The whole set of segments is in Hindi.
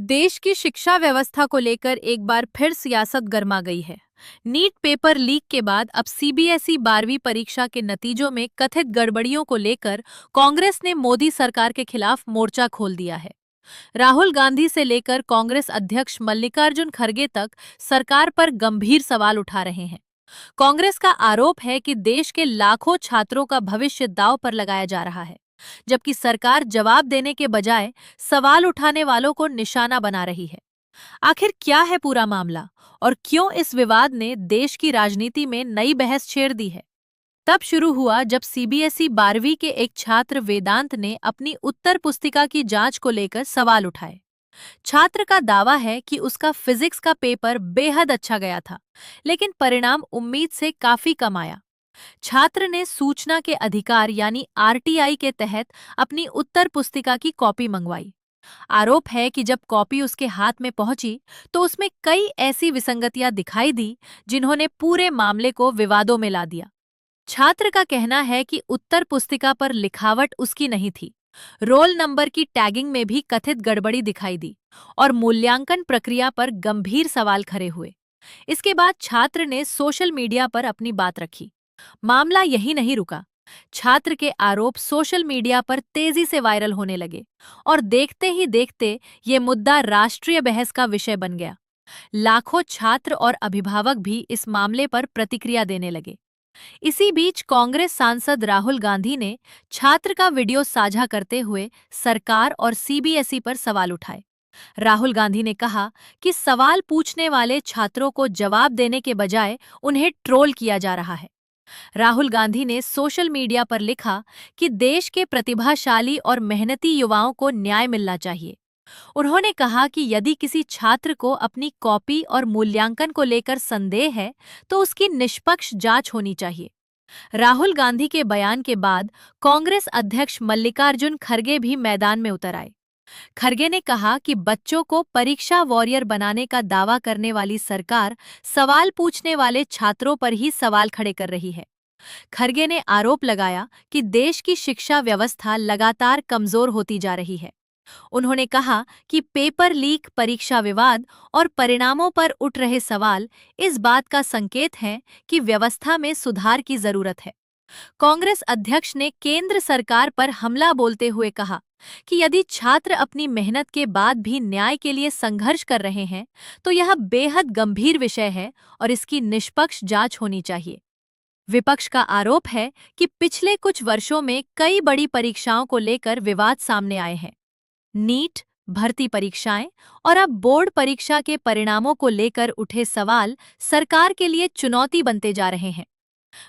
देश की शिक्षा व्यवस्था को लेकर एक बार फिर सियासत गर्मा गई है। नीट पेपर लीक के बाद अब सीबीएसई 12वीं परीक्षा के नतीजों में कथित गड़बड़ियों को लेकर कांग्रेस ने मोदी सरकार के खिलाफ मोर्चा खोल दिया है। राहुल गांधी से लेकर कांग्रेस अध्यक्ष मल्लिकार्जुन खड़गे तक सरकार पर गंभीर सवाल उठा रहे हैं। कांग्रेस का आरोप है कि देश के लाखों छात्रों का भविष्य दांव पर लगाया जा रहा है, जबकि सरकार जवाब देने के बजाय सवाल उठाने वालों को निशाना बना रही है। आखिर क्या है पूरा मामला और क्यों इस विवाद ने देश की राजनीति में नई बहस छेड़ दी है? तब शुरू हुआ जब सीबीएसई 12वीं के एक छात्र वेदांत ने अपनी उत्तर पुस्तिका की जांच को लेकर सवाल उठाए। छात्र का दावा है कि उसका फिजिक्स का पेपर बेहद अच्छा गया था, लेकिन परिणाम उम्मीद से काफी कम आया। छात्र ने सूचना के अधिकार यानी आरटीआई के तहत अपनी उत्तर पुस्तिका की कॉपी मंगवाई। आरोप है कि जब कॉपी उसके हाथ में पहुंची तो उसमें कई ऐसी विसंगतियां दिखाई दी जिन्होंने पूरे मामले को विवादों में ला दिया। छात्र का कहना है कि उत्तर पुस्तिका पर लिखावट उसकी नहीं थी, रोल नंबर की टैगिंग में भी कथित गड़बड़ी दिखाई दी और मूल्यांकन प्रक्रिया पर गंभीर सवाल खड़े हुए। इसके बाद छात्र ने सोशल मीडिया पर अपनी बात रखी। मामला यही नहीं रुका। छात्र के आरोप सोशल मीडिया पर तेजी से वायरल होने लगे और देखते ही देखते ये मुद्दा राष्ट्रीय बहस का विषय बन गया। लाखों छात्र और अभिभावक भी इस मामले पर प्रतिक्रिया देने लगे। इसी बीच कांग्रेस सांसद राहुल गांधी ने छात्र का वीडियो साझा करते हुए सरकार और सीबीएसई पर सवाल उठाए। राहुल गांधी ने कहा कि सवाल पूछने वाले छात्रों को जवाब देने के बजाय उन्हें ट्रोल किया जा रहा है। राहुल गांधी ने सोशल मीडिया पर लिखा कि देश के प्रतिभाशाली और मेहनती युवाओं को न्याय मिलना चाहिए। उन्होंने कहा कि यदि किसी छात्र को अपनी कॉपी और मूल्यांकन को लेकर संदेह है तो उसकी निष्पक्ष जांच होनी चाहिए। राहुल गांधी के बयान के बाद कांग्रेस अध्यक्ष मल्लिकार्जुन खड़गे भी मैदान में उतर आए। खड़गे ने कहा कि बच्चों को परीक्षा वॉरियर बनाने का दावा करने वाली सरकार सवाल पूछने वाले छात्रों पर ही सवाल खड़े कर रही है। खड़गे ने आरोप लगाया कि देश की शिक्षा व्यवस्था लगातार कमजोर होती जा रही है। उन्होंने कहा कि पेपर लीक, परीक्षा विवाद और परिणामों पर उठ रहे सवाल इस बात का संकेत हैं कि व्यवस्था में सुधार की जरूरत है। कांग्रेस अध्यक्ष ने केंद्र सरकार पर हमला बोलते हुए कहा कि यदि छात्र अपनी मेहनत के बाद भी न्याय के लिए संघर्ष कर रहे हैं तो यह बेहद गंभीर विषय है और इसकी निष्पक्ष जांच होनी चाहिए। विपक्ष का आरोप है कि पिछले कुछ वर्षों में कई बड़ी परीक्षाओं को लेकर विवाद सामने आए हैं। नीट, भर्ती परीक्षाएं और अब बोर्ड परीक्षा के परिणामों को लेकर उठे सवाल सरकार के लिए चुनौती बनते जा रहे हैं।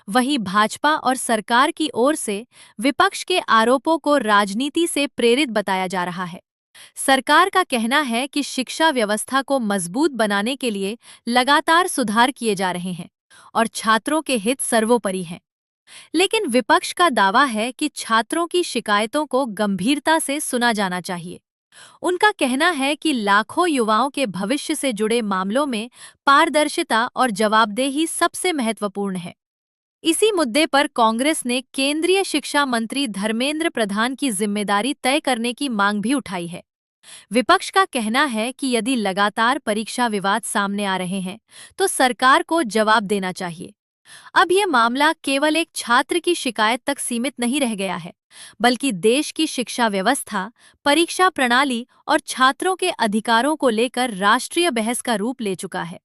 वहीं भाजपा और सरकार की ओर से विपक्ष के आरोपों को राजनीति से प्रेरित बताया जा रहा है। सरकार का कहना है कि शिक्षा व्यवस्था को मजबूत बनाने के लिए लगातार सुधार किए जा रहे हैं और छात्रों के हित सर्वोपरि हैं। लेकिन विपक्ष का दावा है कि छात्रों की शिकायतों को गंभीरता से सुना जाना चाहिए। उनका कहना है कि लाखों युवाओं के भविष्य से जुड़े मामलों में पारदर्शिता और जवाबदेही सबसे महत्वपूर्ण है। इसी मुद्दे पर कांग्रेस ने केंद्रीय शिक्षा मंत्री धर्मेंद्र प्रधान की जिम्मेदारी तय करने की मांग भी उठाई है। विपक्ष का कहना है कि यदि लगातार परीक्षा विवाद सामने आ रहे हैं तो सरकार को जवाब देना चाहिए। अब यह मामला केवल एक छात्र की शिकायत तक सीमित नहीं रह गया है, बल्कि देश की शिक्षा व्यवस्था, परीक्षा प्रणाली और छात्रों के अधिकारों को लेकर राष्ट्रीय बहस का रूप ले चुका है।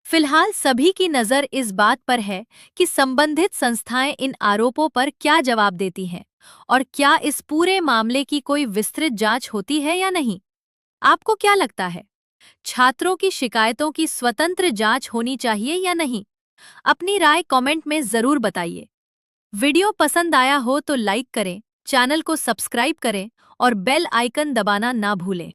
फिलहाल सभी की नजर इस बात पर है कि संबंधित संस्थाएं इन आरोपों पर क्या जवाब देती हैं और क्या इस पूरे मामले की कोई विस्तृत जांच होती है या नहीं। आपको क्या लगता है? छात्रों की शिकायतों की स्वतंत्र जांच होनी चाहिए या नहीं? अपनी राय कमेंट में जरूर बताइए। वीडियो पसंद आया हो तो लाइक करें, चैनल को सब्सक्राइब करें और बेल आइकन दबाना ना भूलें।